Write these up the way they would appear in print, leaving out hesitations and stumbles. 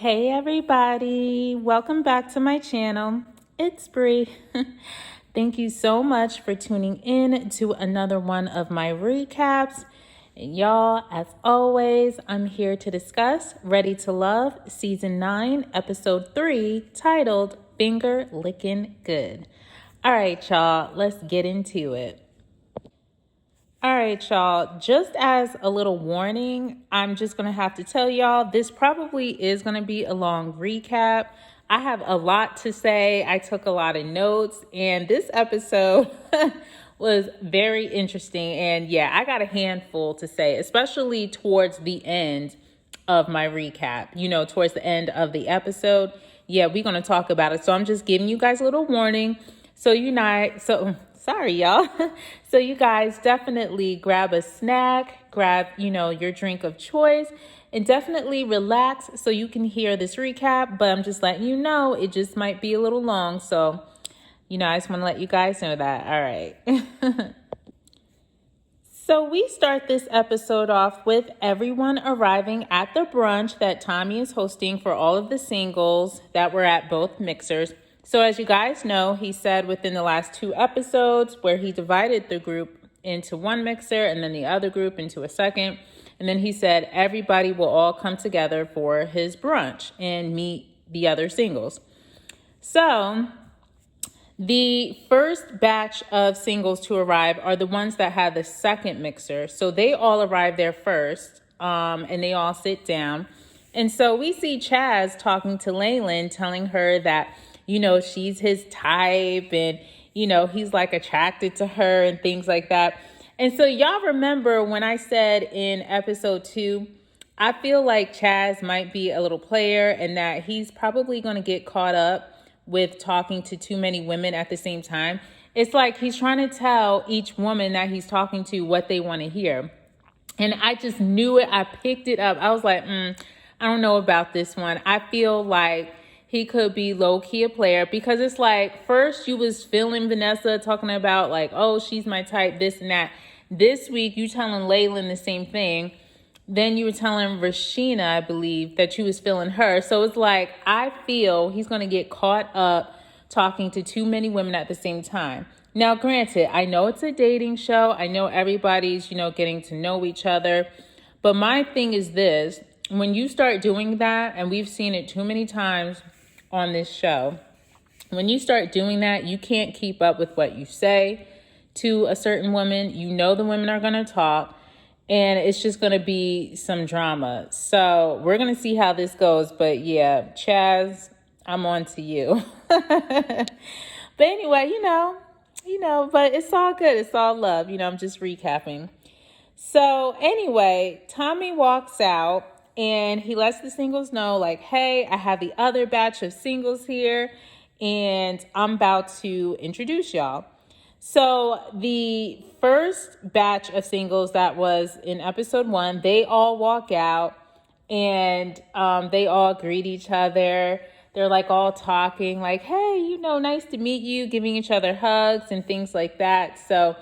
Hey everybody, welcome back to my channel. It's Bree. Thank you so much for tuning in to another one of my recaps. And y'all, as always, I'm here to discuss Ready to Love Season 9, Episode 3, titled Finger Lickin' Good. All right, y'all, let's get into it. All right, y'all, just as a little warning, I'm just going to have to tell y'all this probably is going to be a long recap. I have a lot to say. I took a lot of notes, and this episode was very interesting. And yeah, I got a handful to say, especially towards the end of my recap, towards the end of the episode. Yeah, we're going to talk about it. So I'm just giving you guys a little warning. Sorry, y'all. So you guys definitely grab a snack, grab, your drink of choice, and definitely relax so you can hear this recap. But I'm just letting you know, it just might be a little long. So, I just want to let you guys know that. All right. So we start this episode off with everyone arriving at the brunch that Tommy is hosting for all of the singles that were at both mixers. So as you guys know, he said within the last 2 episodes where he divided the group into one mixer and then the other group into a second. And then he said everybody will all come together for his brunch and meet the other singles. So the first batch of singles to arrive are the ones that had the second mixer. So they all arrive there first, and they all sit down. And so we see Chaz talking to Laylan, telling her that, she's his type and, he's like attracted to her and things like that. And so y'all remember when I said in episode 2, I feel like Chaz might be a little player and that he's probably going to get caught up with talking to too many women at the same time. It's like he's trying to tell each woman that he's talking to what they want to hear. And I just knew it. I picked it up. I was like, I don't know about this one. I feel like he could be low-key a player because it's like, first you was feeling Vanessa talking about like, oh, she's my type, this and that. This week you telling Laylan the same thing. Then you were telling Rashina, I believe, that you was feeling her. So it's like, I feel he's going to get caught up talking to too many women at the same time. Now, granted, I know it's a dating show. I know everybody's, getting to know each other. But my thing is this, when you start doing that, and we've seen it too many times on this show, when you start doing that, you can't keep up with what you say to a certain woman. The women are going to talk. And it's just going to be some drama. So we're going to see how this goes. But yeah, Chaz, I'm on to you. But anyway, but it's all good. It's all love. I'm just recapping. So anyway, Tommy walks out and he lets the singles know like, hey, I have the other batch of singles here and I'm about to introduce y'all. So the first batch of singles that was in episode 1, they all walk out and they all greet each other. They're like all talking like, hey, nice to meet you, giving each other hugs and things like that. So,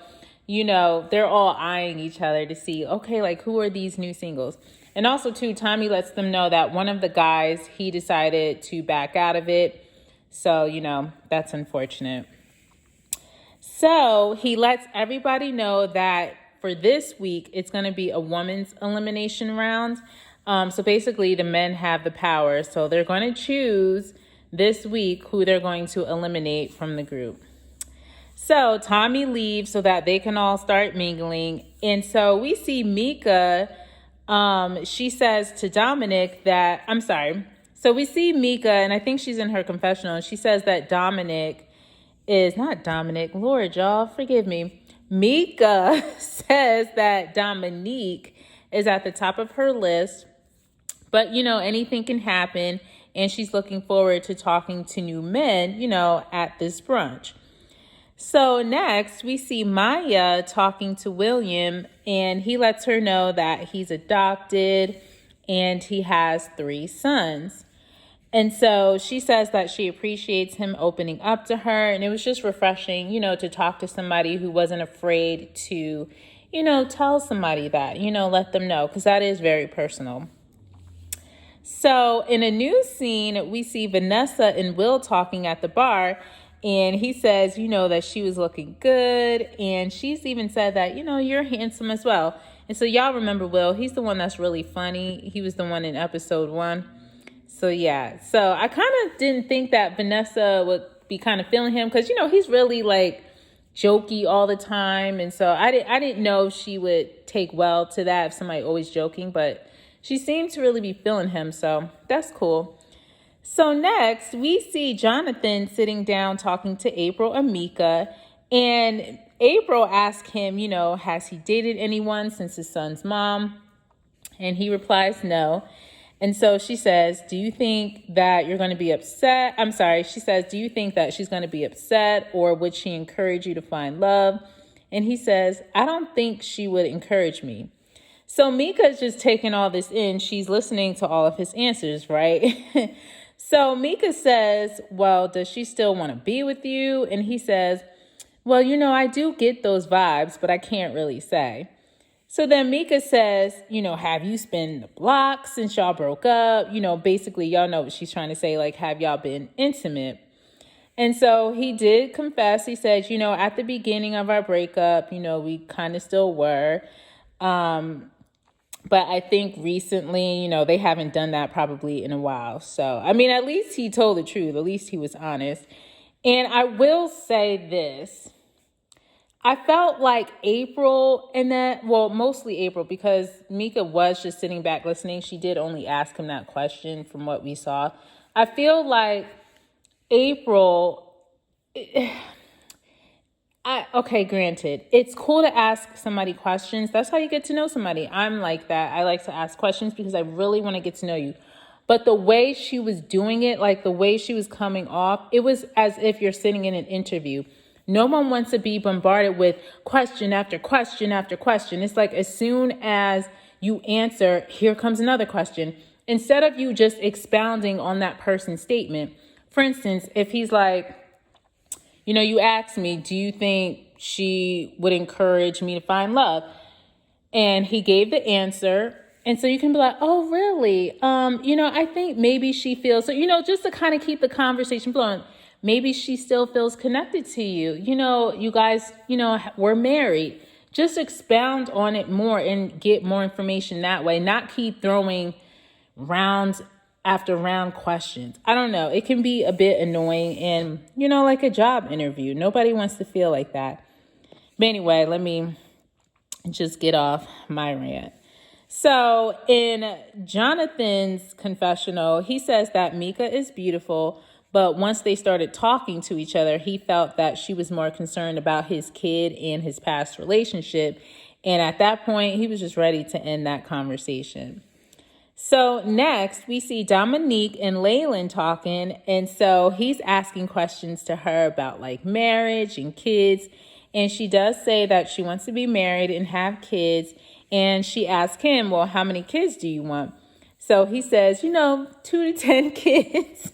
they're all eyeing each other to see, okay, like who are these new singles? And also too, Tommy lets them know that one of the guys, he decided to back out of it. So, that's unfortunate. So he lets everybody know that for this week, it's going to be a woman's elimination round. So basically the men have the power. So they're going to choose this week who they're going to eliminate from the group. So Tommy leaves so that they can all start mingling. And so we see Mika. She says to Dominic that, So we see Mika, and I think she's in her confessional. And she says that Lord, y'all, forgive me. Mika says that Dominique is at the top of her list, but, anything can happen. And she's looking forward to talking to new men, at this brunch. So next we see Maya talking to William and he lets her know that he's adopted and he has 3 sons. And so she says that she appreciates him opening up to her. And it was just refreshing, to talk to somebody who wasn't afraid to, tell somebody that, let them know, because that is very personal. So in a new scene, we see Vanessa and Will talking at the bar. And he says, that she was looking good. And she's even said that, you're handsome as well. And so y'all remember Will. He's the one that's really funny. He was the one in episode 1. So yeah. So I kind of didn't think that Vanessa would be kind of feeling him. Because, he's really like jokey all the time. And so I didn't know if she would take well to that if somebody always joking. But she seemed to really be feeling him. So that's cool. So next, we see Jonathan sitting down talking to April and Mika. And April asked him, has he dated anyone since his son's mom? And he replies, no. And so she says, do you think that you're going to be upset? I'm sorry. She says, do you think that she's going to be upset, or would she encourage you to find love? And he says, I don't think she would encourage me. So Mika's just taking all this in. She's listening to all of his answers, right? So Mika says, well, does she still want to be with you? And he says, well, I do get those vibes, but I can't really say. So then Mika says, have you been the block since y'all broke up? Basically, y'all know what she's trying to say, like, have y'all been intimate? And so he did confess. He said, at the beginning of our breakup, we kind of still were. But I think recently, they haven't done that probably in a while. So, I mean, at least he told the truth. At least he was honest. And I will say this. I felt like April mostly April, because Mika was just sitting back listening. She did only ask him that question from what we saw. I feel like April... granted, it's cool to ask somebody questions. That's how you get to know somebody. I'm like that. I like to ask questions because I really want to get to know you. But the way she was doing it, like the way she was coming off, it was as if you're sitting in an interview. No one wants to be bombarded with question after question after question. It's like as soon as you answer, here comes another question. Instead of you just expounding on that person's statement. For instance, if he's like, you asked me, do you think she would encourage me to find love? And he gave the answer. And so you can be like, oh, really? I think maybe she feels, so, just to kind of keep the conversation flowing. Maybe she still feels connected to you. You guys, were married. Just expound on it more and get more information that way. Not keep throwing round after round questions. I don't know. It can be a bit annoying and, like a job interview. Nobody wants to feel like that. But anyway, let me just get off my rant. So in Jonathan's confessional, he says that Mika is beautiful, but once they started talking to each other, he felt that she was more concerned about his kid and his past relationship. And at that point, he was just ready to end that conversation. So next, we see Dominique and Laylan talking. And so he's asking questions to her about like marriage and kids. And she does say that she wants to be married and have kids. And she asks him, well, how many kids do you want? So he says, 2 to 10 kids.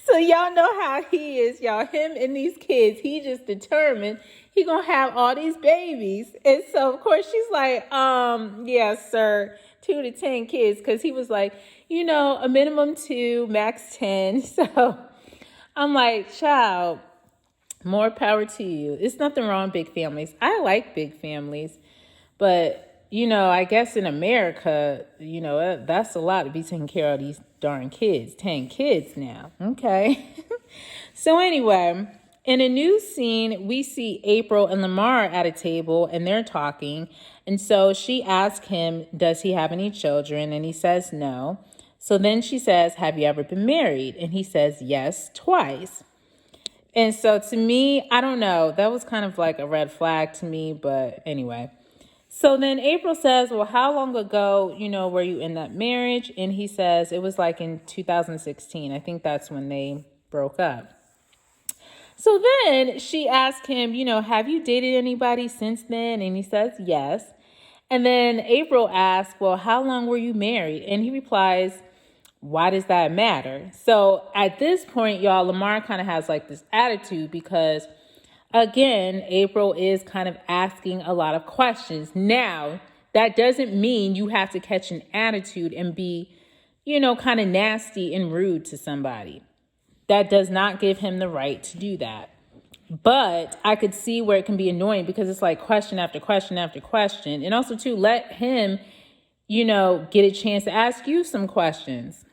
So y'all know how he is, y'all. Him and these kids, he just determined he gonna have all these babies. And so, of course, she's like, yeah, sir, 2 to 10 kids. Because he was like, a minimum 2, max 10. So I'm like, child, more power to you. It's nothing wrong with big families. I like big families. But, I guess in America, that's a lot to be taking care of these darn kids. 10 kids now. Okay. So anyway, in a new scene, we see April and Lamar at a table and they're talking. And so she asks him, does he have any children? And he says no. So then she says, have you ever been married? And he says, yes, twice. And so to me, I don't know. That was kind of like a red flag to me. But anyway. So then April says, well, how long ago, were you in that marriage? And he says it was like in 2016. I think that's when they broke up. So then she asked him, have you dated anybody since then? And he says, yes. And then April asks, well, how long were you married? And he replies, why does that matter? So at this point, y'all, Lamar kind of has like this attitude because again, April is kind of asking a lot of questions. Now, that doesn't mean you have to catch an attitude and be, kind of nasty and rude to somebody. That does not give him the right to do that. But I could see where it can be annoying because it's like question after question after question. And also, too, let him, get a chance to ask you some questions.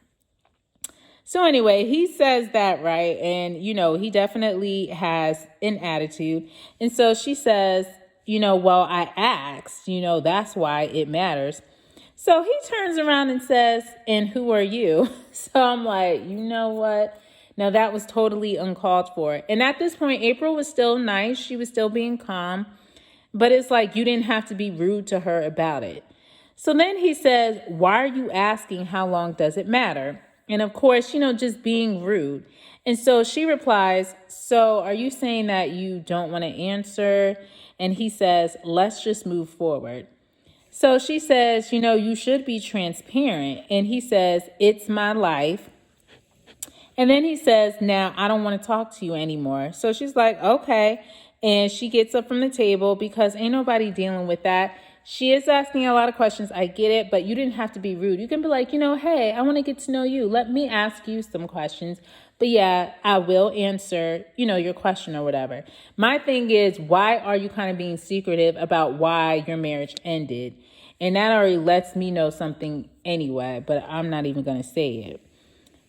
So anyway, he says that, right? And, he definitely has an attitude. And so she says, well, I asked, that's why it matters. So he turns around and says, and who are you? So I'm like, you know what? Now that was totally uncalled for. And at this point, April was still nice. She was still being calm. But it's like you didn't have to be rude to her about it. So then he says, why are you asking how long does it matter? And of course, just being rude. And so she replies, so are you saying that you don't want to answer? And he says, let's just move forward. So she says, you should be transparent. And he says, it's my life. And then he says, now I don't want to talk to you anymore. So she's like, okay. And she gets up from the table because ain't nobody dealing with that. She is asking a lot of questions. I get it, but you didn't have to be rude. You can be like, hey, I want to get to know you. Let me ask you some questions. But yeah, I will answer, your question or whatever. My thing is, why are you kind of being secretive about why your marriage ended? And that already lets me know something anyway, but I'm not even going to say it.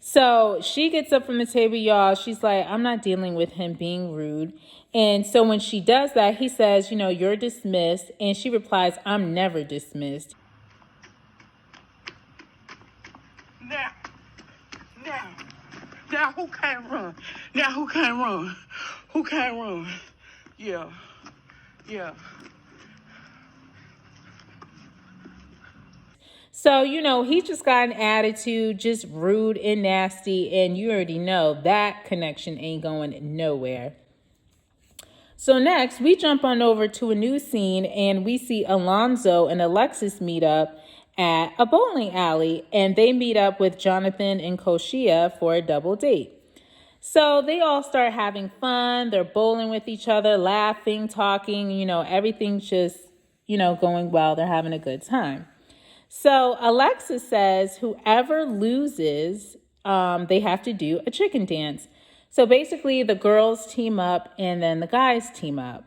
So she gets up from the table, y'all. She's like, I'm not dealing with him being rude. And so when she does that, he says, you're dismissed. And she replies, I'm never dismissed. Now who can't run? Now who can't run? Who can't run? Yeah. So, he just got an attitude, just rude and nasty. And you already know that connection ain't going nowhere. So next, we jump on over to a new scene and we see Alonzo and Alexis meet up at a bowling alley. And they meet up with Jonathan and Koshia for a double date. So they all start having fun. They're bowling with each other, laughing, talking, everything's just, going well. They're having a good time. So Alexis says whoever loses, they have to do a chicken dance. So basically the girls team up and then the guys team up.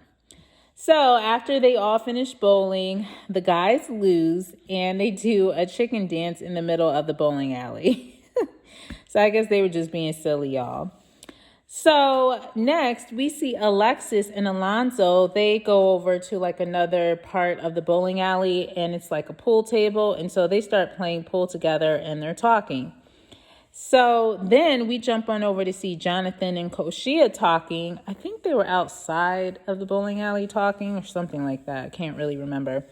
So after they all finish bowling, the guys lose and they do a chicken dance in the middle of the bowling alley. So I guess they were just being silly, y'all. So next we see Alexis and Alonzo. They go over to like another part of the bowling alley and it's like a pool table. And so they start playing pool together and they're talking. So then we jump on over to see Jonathan and Koshia talking. I think they were outside of the bowling alley talking or something like that. I can't really remember.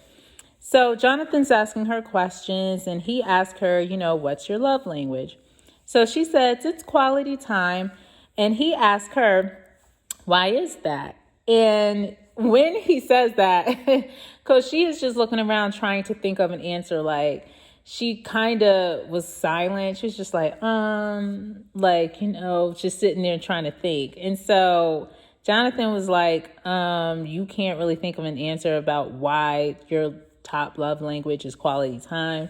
So Jonathan's asking her questions and he asked her, what's your love language? So she says it's quality time. And he asked her, why is that? And when he says that, Koshia is just looking around trying to think of an answer. Like, she kind of was silent. She was just like, just sitting there trying to think. And so Jonathan was like, you can't really think of an answer about why your top love language is quality time.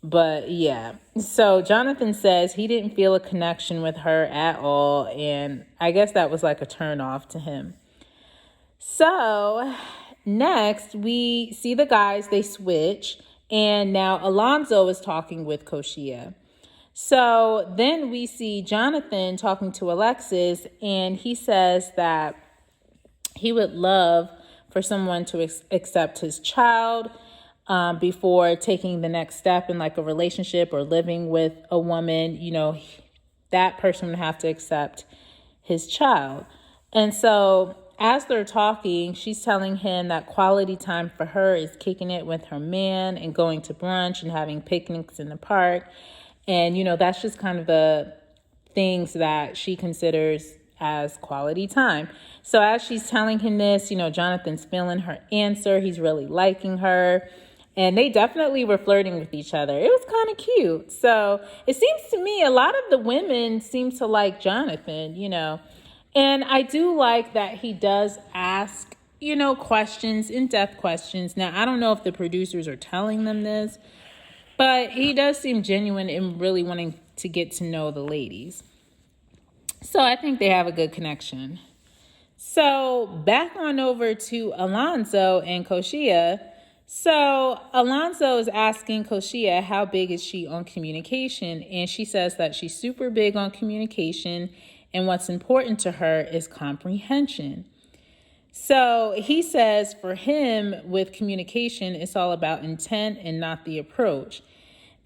But yeah, so Jonathan says he didn't feel a connection with her at all. And I guess that was like a turn off to him. So next we see the guys, they switch. And now Alonzo is talking with Koshia. So then we see Jonathan talking to Alexis. And he says that he would love for someone to accept his child before taking the next step in like a relationship or living with a woman. That person would have to accept his child. And so as they're talking, she's telling him that quality time for her is kicking it with her man and going to brunch and having picnics in the park. And, that's just kind of the things that she considers as quality time. So as she's telling him this, Jonathan's feeling her answer. He's really liking her. And they definitely were flirting with each other. It was kind of cute. So it seems to me a lot of the women seem to like Jonathan, And I do like that he does ask, questions, in-depth questions. Now, I don't know if the producers are telling them this, but he does seem genuine in really wanting to get to know the ladies. So I think they have a good connection. So back on over to Alonzo and Koshia. So Alonzo is asking Koshia how big is she on communication, and she says that she's super big on communication, and what's important to her is comprehension. So he says for him with communication, it's all about intent and not the approach.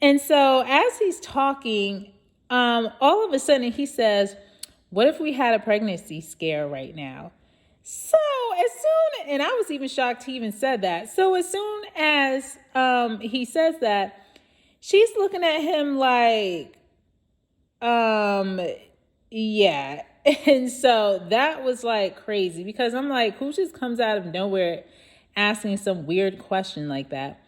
And so as he's talking, all of a sudden he says, what if we had a pregnancy scare right now? So and I was even shocked he even said that. So as soon as he says that, she's looking at him like, yeah. And so that was like crazy, because I'm like, who just comes out of nowhere asking some weird question like that?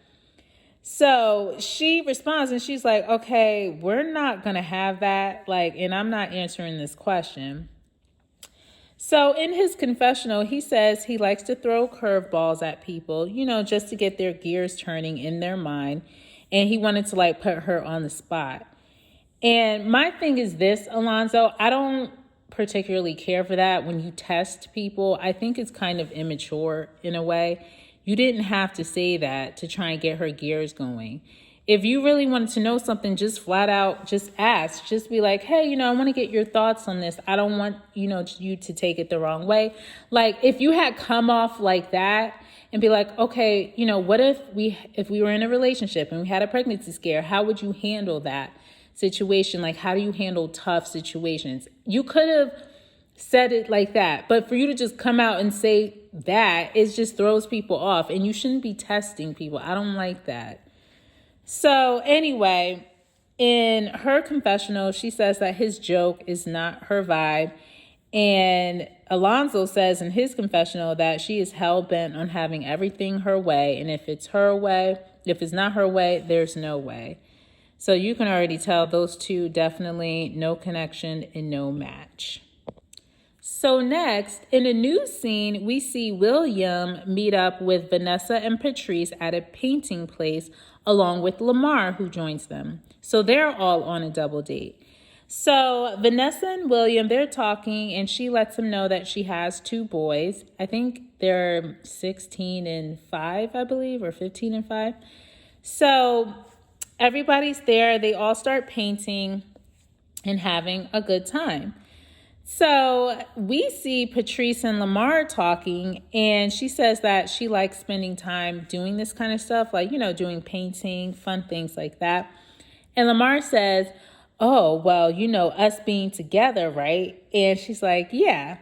So she responds and she's like, okay, we're not going to have that. And I'm not answering this question. So in his confessional, he says he likes to throw curveballs at people, just to get their gears turning in their mind. And he wanted to put her on the spot. And my thing is this, Alonzo, I don't particularly care for that when you test people. I think it's kind of immature in a way. You didn't have to say that to try and get her gears going. If you really wanted to know something, just flat out, just ask. Just be like, hey, I want to get your thoughts on this. I don't want, you to take it the wrong way. If you had come off like that and be like, okay, what if we were in a relationship and we had a pregnancy scare, how would you handle that situation? How do you handle tough situations? You could have said it like that, but for you to just come out and say that, it just throws people off, and you shouldn't be testing people. I don't like that. So anyway, in her confessional, she says that his joke is not her vibe. And Alonzo says in his confessional that she is hell-bent on having everything her way. And if it's not her way, there's no way. So you can already tell those two definitely no connection and no match. So next, in a news scene, we see William meet up with Vanessa and Patrice at a painting place, along with Lamar, who joins them. So they're all on a double date. So Vanessa and William, they're talking, and she lets him know that she has 2 boys. I think they're 16 and 5, I believe, or 15 and 5. So everybody's there. They all start painting and having a good time. So we see Patrice and Lamar talking, and she says that she likes spending time doing this kind of stuff, doing painting, fun things like that. And Lamar says, oh, well, us being together, right? And she's like, yeah.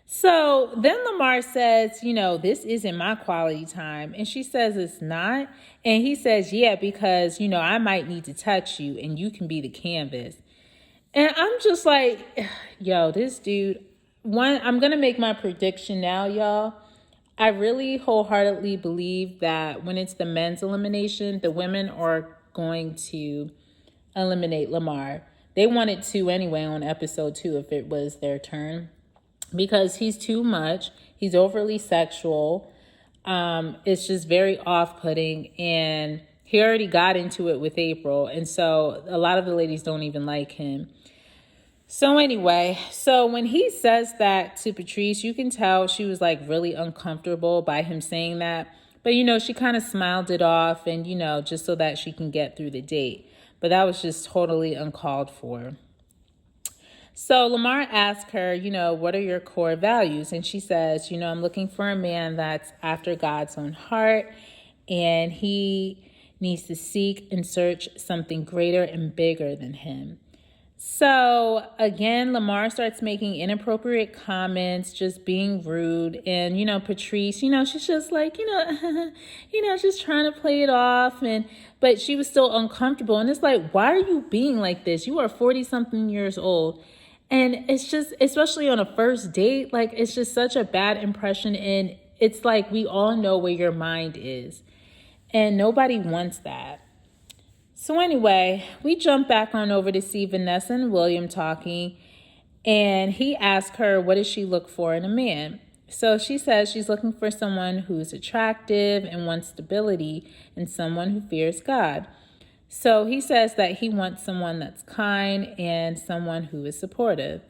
So then Lamar says, this isn't my quality time. And she says it's not. And he says, yeah, because, I might need to touch you and you can be the canvas. And I'm just like, yo, this dude, I'm going to make my prediction now, y'all. I really wholeheartedly believe that when it's the men's elimination, the women are going to eliminate Lamar. They wanted to anyway on episode 2 if it was their turn, because he's too much. He's overly sexual. It's just very off-putting, and he already got into it with April. And so a lot of the ladies don't even like him. So anyway, when he says that to Patrice, you can tell she was really uncomfortable by him saying that. But, she kind of smiled it off and, just so that she can get through the date. But that was just totally uncalled for. So Lamar asked her, what are your core values? And she says, I'm looking for a man that's after God's own heart, and he needs to seek and search something greater and bigger than him. So again, Lamar starts making inappropriate comments, just being rude. And, Patrice, she's just just trying to play it off. But she was still uncomfortable. And it's like, why are you being like this? You are 40 something years old. And it's just, especially on a first date, it's just such a bad impression. And it's like, we all know where your mind is. And nobody wants that. So anyway, we jump back on over to see Vanessa and William talking. And he asked her, what does she look for in a man? So she says she's looking for someone who's attractive and wants stability and someone who fears God. So he says that he wants someone that's kind and someone who is supportive.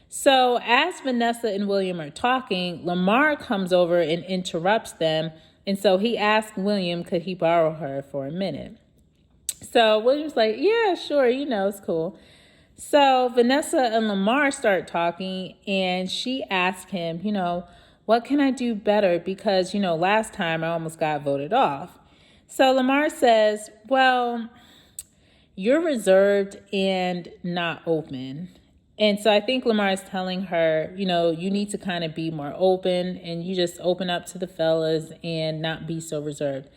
So as Vanessa and William are talking, Lamar comes over and interrupts them. And so he asked William, could he borrow her for a minute? So William's like, yeah, sure, it's cool. So Vanessa and Lamar start talking, and she asked him, what can I do better? Because, last time I almost got voted off. So Lamar says, well, you're reserved and not open. And so I think Lamar is telling her, you need to kind of be more open, and you just open up to the fellas and not be so reserved.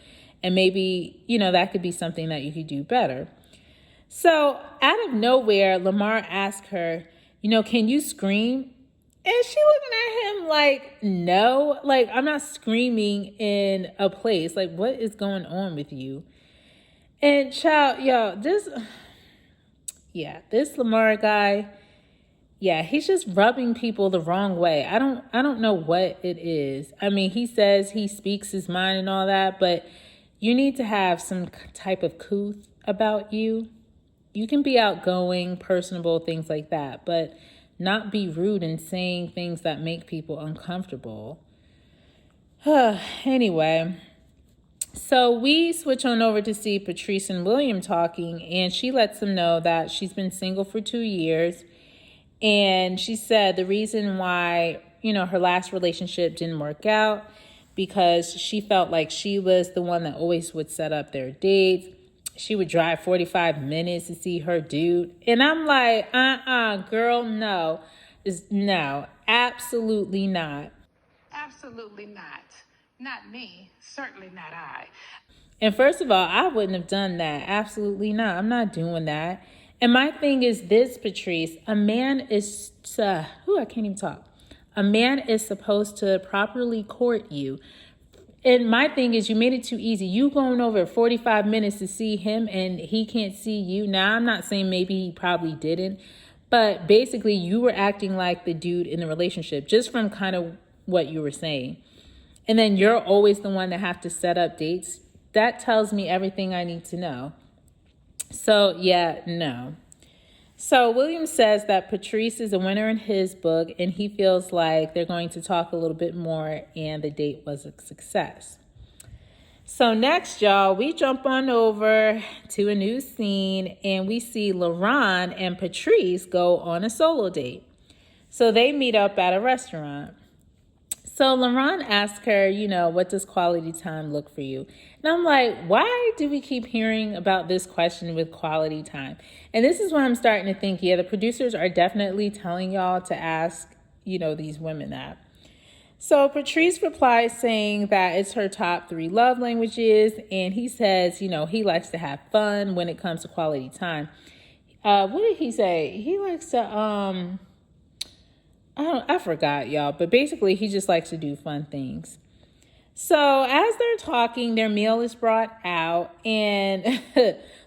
And maybe, that could be something that you could do better. So out of nowhere, Lamar asked her, can you scream? And she looking at him like, no, like I'm not screaming in a place. Like, what is going on with you? And child, this Lamar guy, he's just rubbing people the wrong way. I don't know what it is. I mean, he says he speaks his mind and all that, but you need to have some type of couth about you. You can be outgoing, personable, things like that, but not be rude and saying things that make people uncomfortable. Anyway, so we switch on over to see Patrice and William talking, and she lets them know that she's been single for 2 years. And she said the reason why, her last relationship didn't work out because she felt like she was the one that always would set up their dates. She would drive 45 minutes to see her dude. And I'm like, girl, no. No, absolutely not. Absolutely not. Not me. Certainly not I. And first of all, I wouldn't have done that. Absolutely not. I'm not doing that. And my thing is this, Patrice, a man is, I can't even talk. A man is supposed to properly court you. And my thing is, you made it too easy. You going over 45 minutes to see him and he can't see you. Now, I'm not saying maybe he probably didn't, but basically you were acting like the dude in the relationship just from kind of what you were saying. And then you're always the one that have to set up dates. That tells me everything I need to know. So, no. So William says that Patrice is a winner in his book, and he feels like they're going to talk a little bit more, and the date was a success. So next, y'all, we jump on over to a new scene, and we see LaRon and Patrice go on a solo date. So they meet up at a restaurant. So LaRon asks her, what does quality time look for you? And I'm like, why do we keep hearing about this question with quality time? And this is when I'm starting to think, the producers are definitely telling y'all to ask, these women that. So Patrice replies saying that it's her top 3 love languages. And he says, he likes to have fun when it comes to quality time. What did he say? He likes to, I forgot, y'all, but basically he just likes to do fun things. So as they're talking, their meal is brought out, and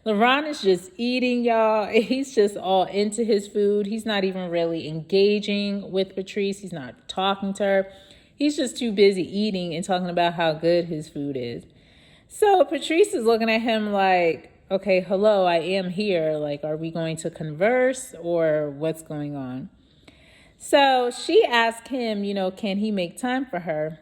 LaRon is just eating, y'all. He's just all into his food. He's not even really engaging with Patrice. He's not talking to her. He's just too busy eating and talking about how good his food is. So Patrice is looking at him like, okay, hello, I am here. Like, are we going to converse or what's going on? So she asked him, can he make time for her?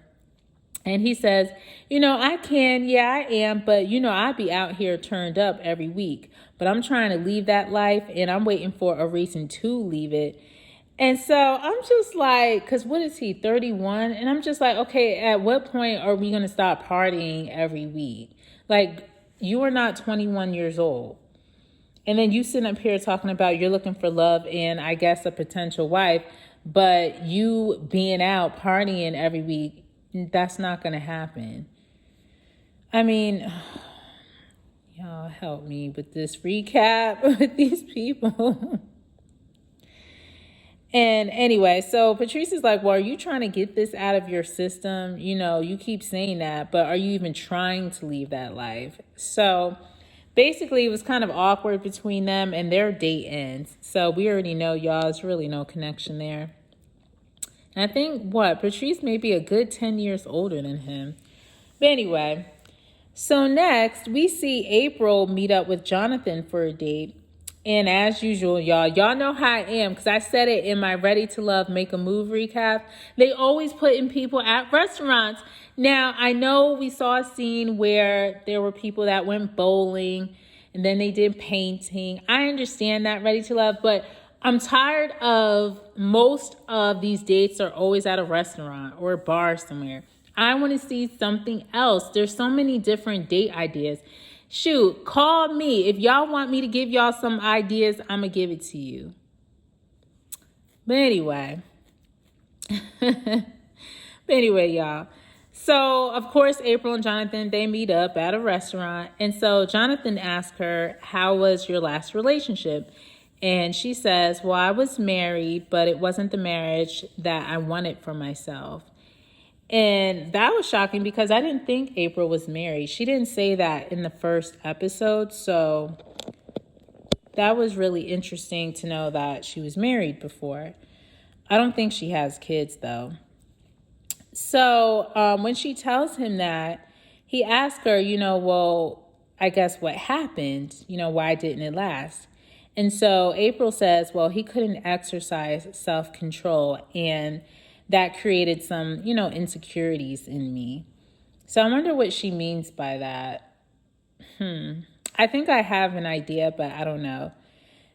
And he says, I can. Yeah, I am. But, I be out here turned up every week. But I'm trying to leave that life, and I'm waiting for a reason to leave it. And so I'm just like, because what is he, 31? And I'm just like, okay, at what point are we going to stop partying every week? Like, you are not 21 years old. And then you sitting up here talking about you're looking for love and I guess a potential wife. But you being out partying every week, that's not going to happen. I mean, y'all help me with this recap with these people. And anyway, so Patrice is like, well, are you trying to get this out of your system? You keep saying that, but are you even trying to leave that life? So basically it was kind of awkward between them and their date ends. So we already know, y'all, there's really no connection there. And I think Patrice may be a good 10 years older than him. But anyway, so next we see April meet up with Jonathan for a date. And as usual, y'all know how I am, because I said it in my Ready to Love Make a Move recap. They always put in people at restaurants. Now, I know we saw a scene where there were people that went bowling and then they did painting. I understand that, Ready to Love, but I'm tired of most of these dates are always at a restaurant or a bar somewhere. I want to see something else. There's so many different date ideas. Shoot, call me. If y'all want me to give y'all some ideas, I'm going to give it to you. But anyway. Y'all. So, of course, April and Jonathan, they meet up at a restaurant. And so Jonathan asks her, how was your last relationship? And she says, well, I was married, but it wasn't the marriage that I wanted for myself. And that was shocking because I didn't think April was married. She didn't say that in the first episode. So that was really interesting to know that she was married before. I don't think she has kids, though. So when she tells him that, he asks her, well, I guess what happened? Why didn't it last? And so April says, well, he couldn't exercise self-control, and that created some, insecurities in me. So I wonder what she means by that. I think I have an idea, but I don't know.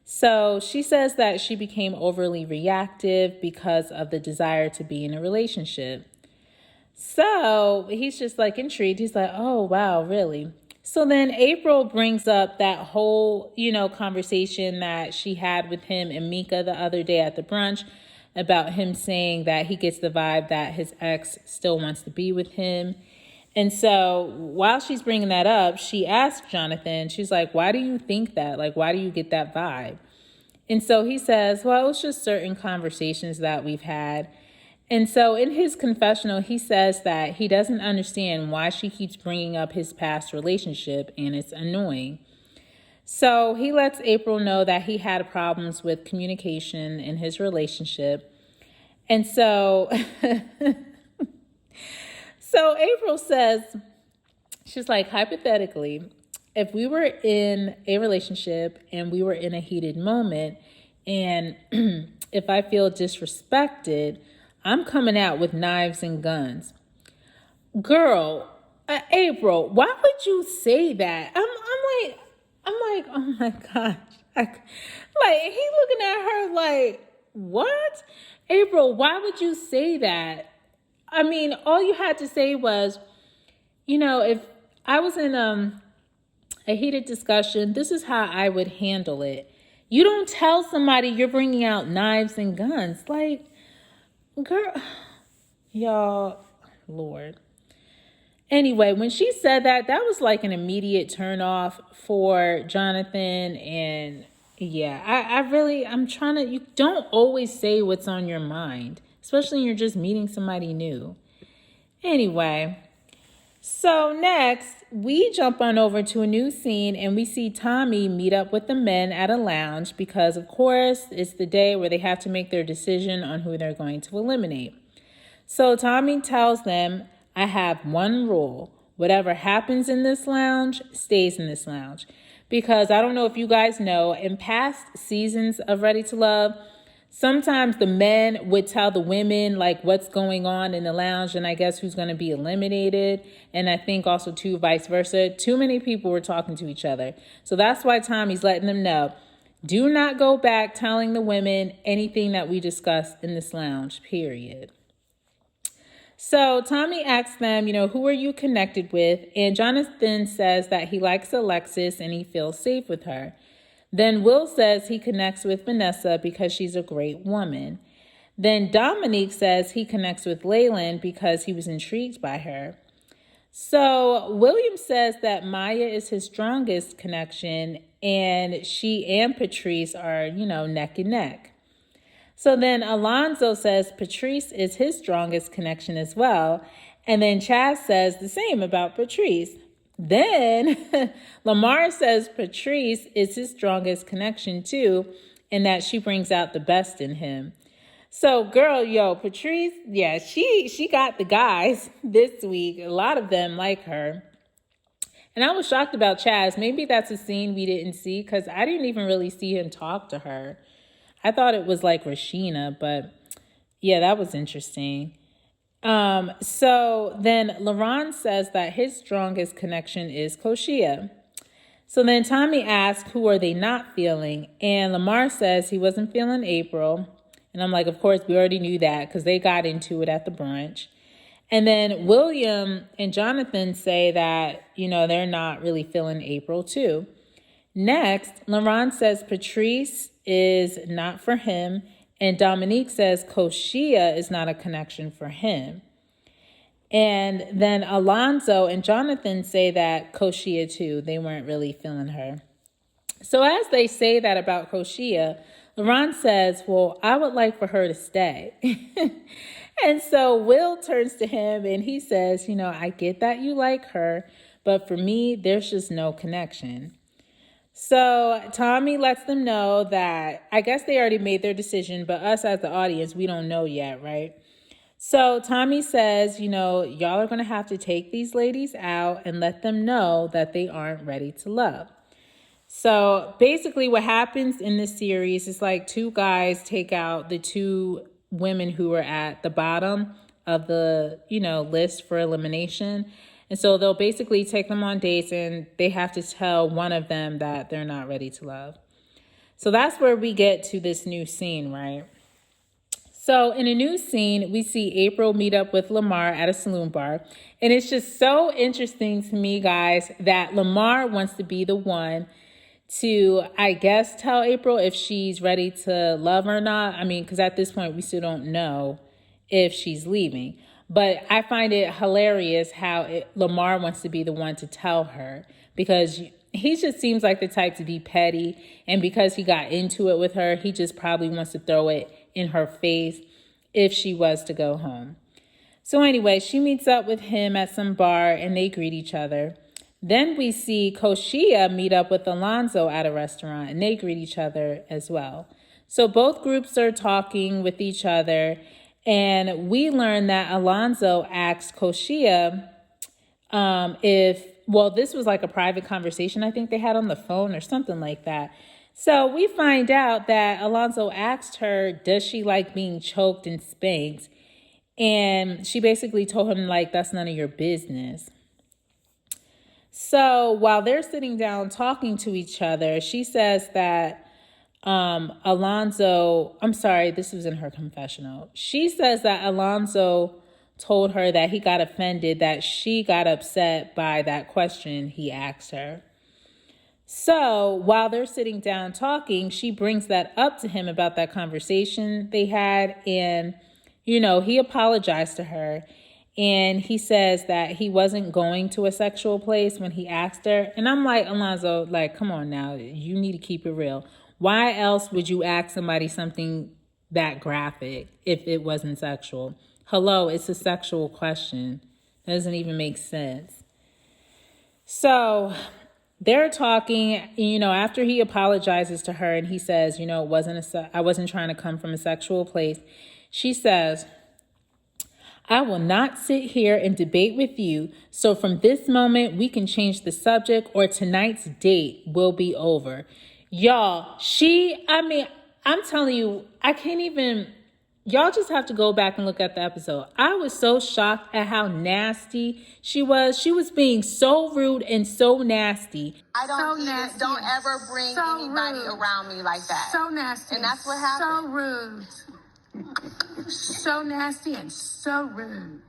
So she says that she became overly reactive because of the desire to be in a relationship. So he's just intrigued. He's like, oh, wow, really? So then April brings up that whole, conversation that she had with him and Mika the other day at the brunch about him saying that he gets the vibe that his ex still wants to be with him. And so while she's bringing that up, she asks Jonathan, she's like, why do you think that? Why do you get that vibe? And so he says, well, it's just certain conversations that we've had. And so in his confessional, he says that he doesn't understand why she keeps bringing up his past relationship, and it's annoying. So he lets April know that he had problems with communication in his relationship. And so, so April says, she's like, hypothetically, if we were in a relationship and we were in a heated moment, and if I feel disrespected, I'm coming out with knives and guns. Girl, April, why would you say that? I'm like, oh my gosh. He looking at her like, what? April, why would you say that? I mean, all you had to say was, if I was in a heated discussion, this is how I would handle it. You don't tell somebody you're bringing out knives and guns. Girl, y'all, Lord. Anyway, when she said that was an immediate turn off for Jonathan. And yeah, I'm trying to, you don't always say what's on your mind, especially when you're just meeting somebody new. Anyway, so next we jump on over to a new scene and we see Tommy meet up with the men at a lounge because, of course, it's the day where they have to make their decision on who they're going to eliminate. So Tommy tells them, I have one rule. Whatever happens in this lounge stays in this lounge. Because I don't know if you guys know, in past seasons of Ready to Love, sometimes the men would tell the women what's going on in the lounge and I guess who's going to be eliminated. And I think also too vice versa. Too many people were talking to each other. So that's why Tommy's letting them know, do not go back telling the women anything that we discussed in this lounge, period. So Tommy asks them, who are you connected with? And Jonathan says that he likes Alexis and he feels safe with her. Then Will says he connects with Vanessa because she's a great woman. Then Dominique says he connects with Leyland because he was intrigued by her. So William says that Maya is his strongest connection and she and Patrice are, neck and neck. So then Alonzo says Patrice is his strongest connection as well. And then Chaz says the same about Patrice. Then Lamar says Patrice is his strongest connection too, and that she brings out the best in him. So, girl, yo, Patrice, yeah, she got the guys this week. A lot of them like her. And I was shocked about Chaz. Maybe that's a scene we didn't see because I didn't even really see him talk to her. I thought it was like Rashina, but yeah, that was interesting. So then LaRon says that his strongest connection is Koshia. So then Tommy asks, who are they not feeling? And Lamar says he wasn't feeling April. And I'm like, of course, we already knew that because they got into it at the brunch. And then William and Jonathan say that, they're not really feeling April too. Next, LaRon says Patrice is not for him. And Dominique says Koshia is not a connection for him. And then Alonzo and Jonathan say that Koshia too, they weren't really feeling her. So as they say that about Koshia, LaRon says, well, I would like for her to stay. And so Will turns to him and he says, I get that you like her, but for me, there's just no connection. So Tommy lets them know that I guess they already made their decision, but us as the audience, we don't know yet, right? So Tommy says, y'all are going to have to take these ladies out and let them know that they aren't ready to love. So basically what happens in this series is like two guys take out the two women who are at the bottom of the, list for elimination. And so they'll basically take them on dates and they have to tell one of them that they're not ready to love. So that's where we get to this new scene, right? So in a new scene, we see April meet up with Lamar at a saloon bar. And it's just so interesting to me, guys, that Lamar wants to be the one to, I guess, tell April if she's ready to love or not. I mean, because at this point, we still don't know if she's leaving. But I find it hilarious how Lamar wants to be the one to tell her because he just seems like the type to be petty. And because he got into it with her, he just probably wants to throw it in her face if she was to go home. So anyway, she meets up with him at some bar and they greet each other. Then we see Koshia meet up with Alonzo at a restaurant and they greet each other as well. So both groups are talking with each other and we learn that Alonzo asked Koshia this was like a private conversation I think they had on the phone or something like that. So we find out that Alonzo asked her, does she like being choked and spanked? And she basically told him, like, that's none of your business. So while they're sitting down talking to each other, she says that this was in her confessional. She says that Alonzo told her that he got offended, that she got upset by that question he asked her. So while they're sitting down talking, she brings that up to him about that conversation they had. And, he apologized to her. And he says that he wasn't going to a sexual place when he asked her. And I'm like, Alonzo, like, come on now. You need to keep it real. Why else would you ask somebody something that graphic if it wasn't sexual? Hello, it's a sexual question. That doesn't even make sense. So they're talking, after he apologizes to her and he says, I wasn't trying to come from a sexual place. She says, I will not sit here and debate with you. So from this moment, we can change the subject or tonight's date will be over. Y'all, I'm telling you, I can't even, y'all just have to go back and look at the episode. I was so shocked at how nasty she was. She was being so rude and so nasty. I don't ever bring anybody around me like that. So nasty. And that's what happened. So rude. So nasty and so rude.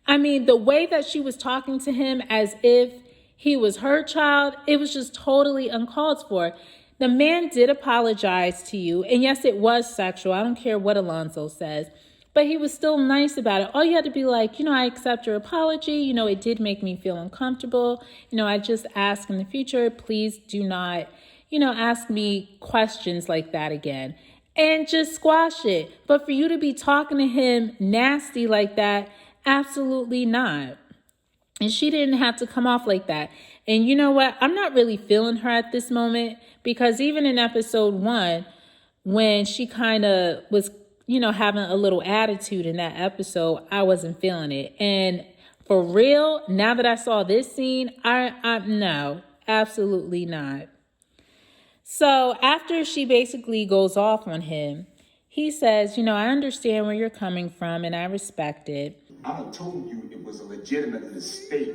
I mean, the way that she was talking to him as if he was her child, it was just totally uncalled for. The man did apologize to you. And yes, it was sexual. I don't care what Alonzo says. But he was still nice about it. All you had to be like, I accept your apology. It did make me feel uncomfortable. I just ask in the future, please do not, ask me questions like that again. And just squash it. But for you to be talking to him nasty like that, absolutely not. And she didn't have to come off like that. And you know what? I'm not really feeling her at this moment, because even in episode 1, when she kind of was, having a little attitude in that episode, I wasn't feeling it. And for real, now that I saw this scene, no, absolutely not. So after she basically goes off on him, he says, I understand where you're coming from and I respect it. I told you it was a legitimate mistake.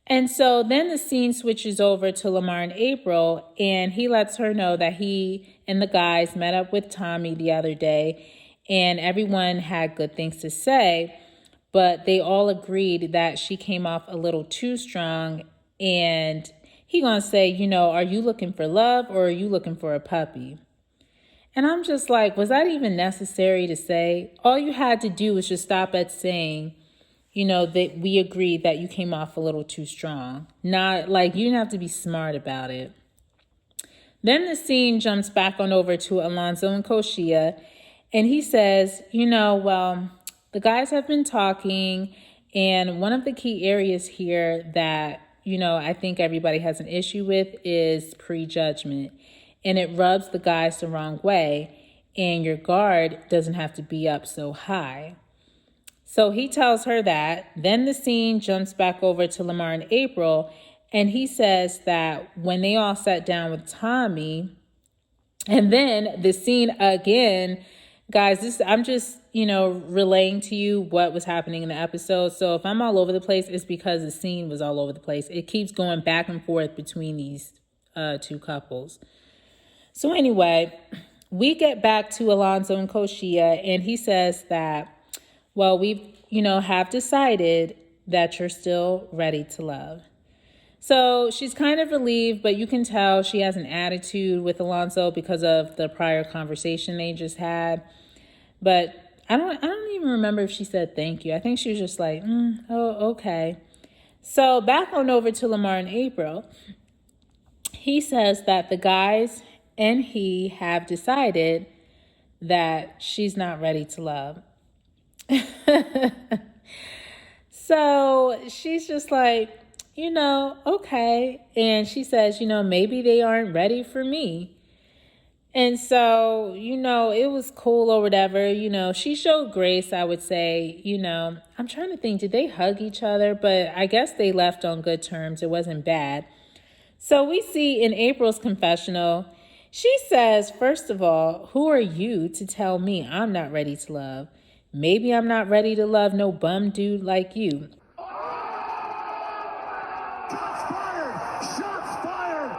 And so then the scene switches over to Lamar and April, and he lets her know that he and the guys met up with Tommy the other day, and everyone had good things to say, but they all agreed that she came off a little too strong. And he gonna say, are you looking for love or are you looking for a puppy? And I'm just like, was that even necessary to say? All you had to do was just stop at saying, that we agreed that you came off a little too strong. Not like, you didn't have to be smart about it. Then the scene jumps back on over to Alonzo and Koshia, and he says, well, the guys have been talking, and one of the key areas here that, I think everybody has an issue with is prejudgment, and it rubs the guys the wrong way, and your guard doesn't have to be up so high. So he tells her that. Then the scene jumps back over to Lamar and April, and he says that when they all sat down with Tommy, and then the scene again, guys, I'm just, relaying to you what was happening in the episode. So if I'm all over the place, it's because the scene was all over the place. It keeps going back and forth between these two couples. So anyway, we get back to Alonzo and Koshia, and he says that, well, we, have decided that you're still ready to love. So she's kind of relieved, but you can tell she has an attitude with Alonzo because of the prior conversation they just had. But I don't even remember if she said thank you. I think she was just like, oh, okay. So back on over to Lamar and April. He says that the guys and he have decided that she's not ready to love. So she's just like, okay. And she says, maybe they aren't ready for me. And so, it was cool or whatever. She showed grace, I would say. I'm trying to think, did they hug each other? But I guess they left on good terms. It wasn't bad. So we see in April's confessional, she says, first of all, who are you to tell me I'm not ready to love? Maybe I'm not ready to love no bum dude like you. Shots fired!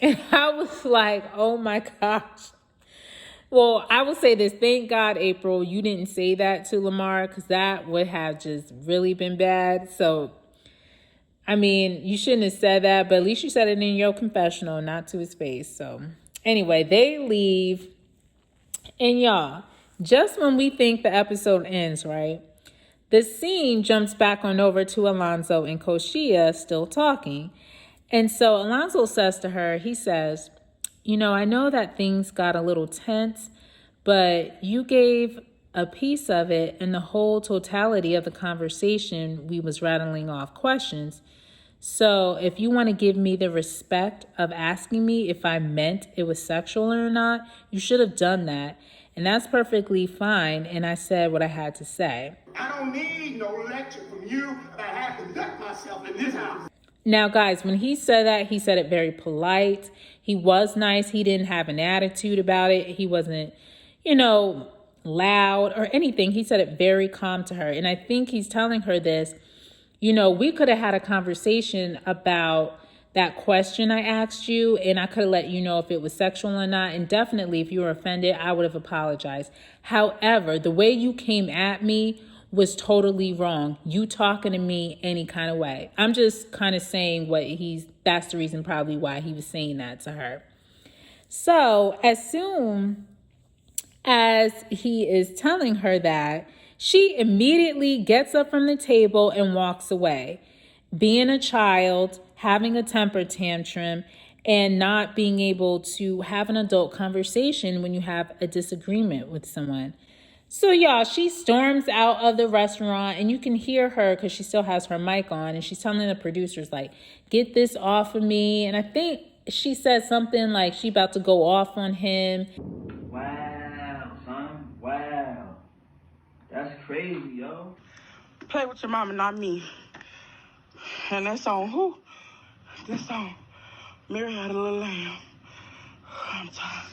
And I was like, oh my gosh. Well, I will say this. Thank God, April, you didn't say that to Lamar, because that would have just really been bad. So, you shouldn't have said that, but at least you said it in your confessional, not to his face. So anyway, they leave. And y'all, just when we think the episode ends, right? The scene jumps back on over to Alonzo and Koshia still talking. And so Alonzo says to her, he says, I know that things got a little tense, but you gave a piece of it and the whole totality of the conversation. We was rattling off questions. So if you want to give me the respect of asking me if I meant it was sexual or not, you should have done that. And that's perfectly fine. And I said what I had to say. I don't need no lecture from you, but I have to duck myself in this house. Now, guys, when he said that, he said it very polite. He was nice. He didn't have an attitude about it. He wasn't, loud or anything. He said it very calm to her. And I think he's telling her this, we could have had a conversation about that question I asked you, and I could have let you know if it was sexual or not. And definitely, if you were offended, I would have apologized. However, the way you came at me was totally wrong. You talking to me any kind of way. I'm just kind of saying that's the reason probably why he was saying that to her. So as soon as he is telling her that, she immediately gets up from the table and walks away. Being a child, having a temper tantrum, and not being able to have an adult conversation when you have a disagreement with someone. So y'all, she storms out of the restaurant and you can hear her because she still has her mic on and she's telling the producers like, get this off of me. And I think she said something like she about to go off on him. Wow, son. Wow. That's crazy, yo. Play with your mama, not me. And that's on who? That's on Mary Had a Little Lamb. I'm tired.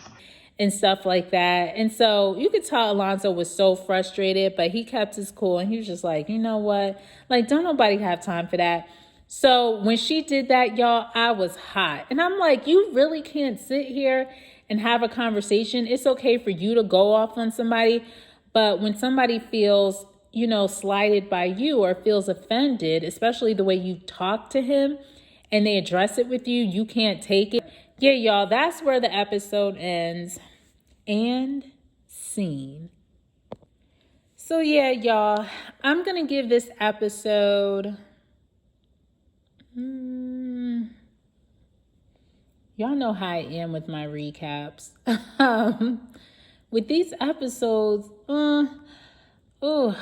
And stuff like that. And so you could tell Alonzo was so frustrated, but he kept his cool and he was just like, you know what? Like, don't nobody have time for that. So when she did that, y'all, I was hot. And I'm like, you really can't sit here and have a conversation. It's okay for you to go off on somebody. But when somebody feels, you know, slighted by you or feels offended, especially the way you talk to him and they address it with you, you can't take it. Yeah, y'all, that's where the episode ends. And scene. So yeah, y'all, I'm going to give this episode... y'all know how I am with my recaps. With these episodes, I'm going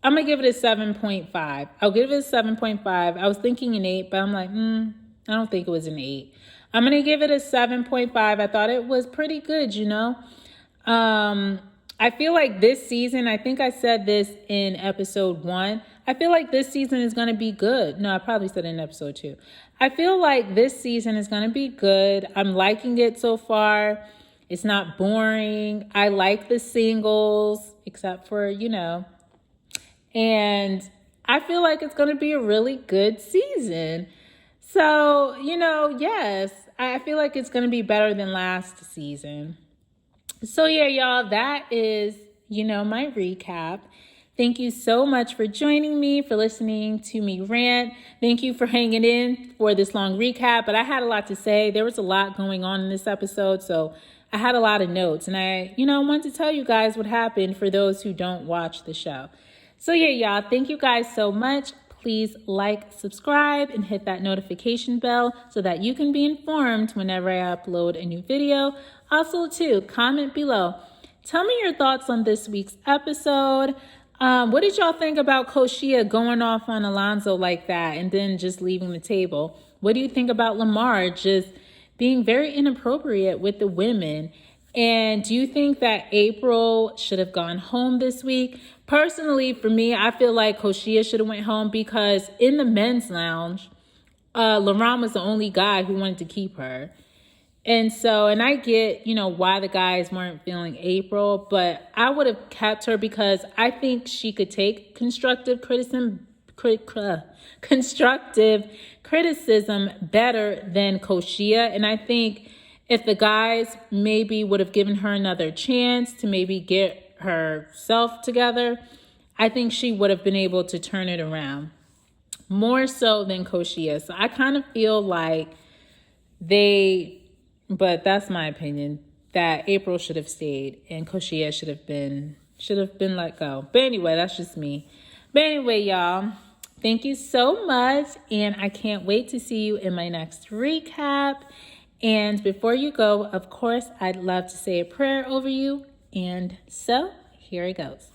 to give it a 7.5. I'll give it a 7.5. I was thinking an 8, but I'm like, I don't think it was an 8. I'm going to give it a 7.5. I thought it was pretty good, you know. I feel like this season, I think I said this in episode 1. I feel like this season is going to be good. No, I probably said it in episode 2. I feel like this season is going to be good. I'm liking it so far. It's not boring. I like the singles, except for, you know. And I feel like it's going to be a really good season. So, you know, yes, I feel like it's going to be better than last season. So yeah, y'all, that is, you know, my recap. Thank you so much for joining me, for listening to me rant. Thank you for hanging in for this long recap. But I had a lot to say. There was a lot going on in this episode, so I had a lot of notes. And I, you know, wanted to tell you guys what happened for those who don't watch the show. So yeah, y'all, thank you guys so much. Please like, subscribe, and hit that notification bell so that you can be informed whenever I upload a new video. Also, too, comment below. Tell me your thoughts on this week's episode. What did y'all think about Koshia going off on Alonzo like that and then just leaving the table? What do you think about Lamar just being very inappropriate with the women? And do you think that April should have gone home this week? Personally, for me, I feel like Koshia should have went home because in the men's lounge, LaRon was the only guy who wanted to keep her. And so, and I get, you know, why the guys weren't feeling April, but I would have kept her because I think she could take constructive criticism better than Koshia. And I think if the guys maybe would have given her another chance to maybe get herself together, I think she would have been able to turn it around more so than Koshia. So I kind of feel like but that's my opinion, that April should have stayed and Koshia should have been let go. But anyway, that's just me. But anyway, y'all, thank you so much. And I can't wait to see you in my next recap. And before you go, of course, I'd love to say a prayer over you. And so here it goes.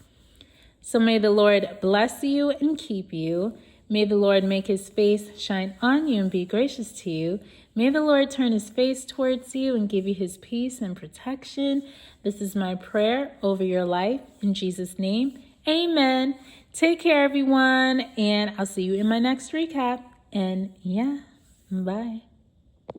So may the Lord bless you and keep you. May the Lord make his face shine on you and be gracious to you. May the Lord turn his face towards you and give you his peace and protection. This is my prayer over your life. In Jesus' name, amen. Take care, everyone, and I'll see you in my next recap. And yeah, bye.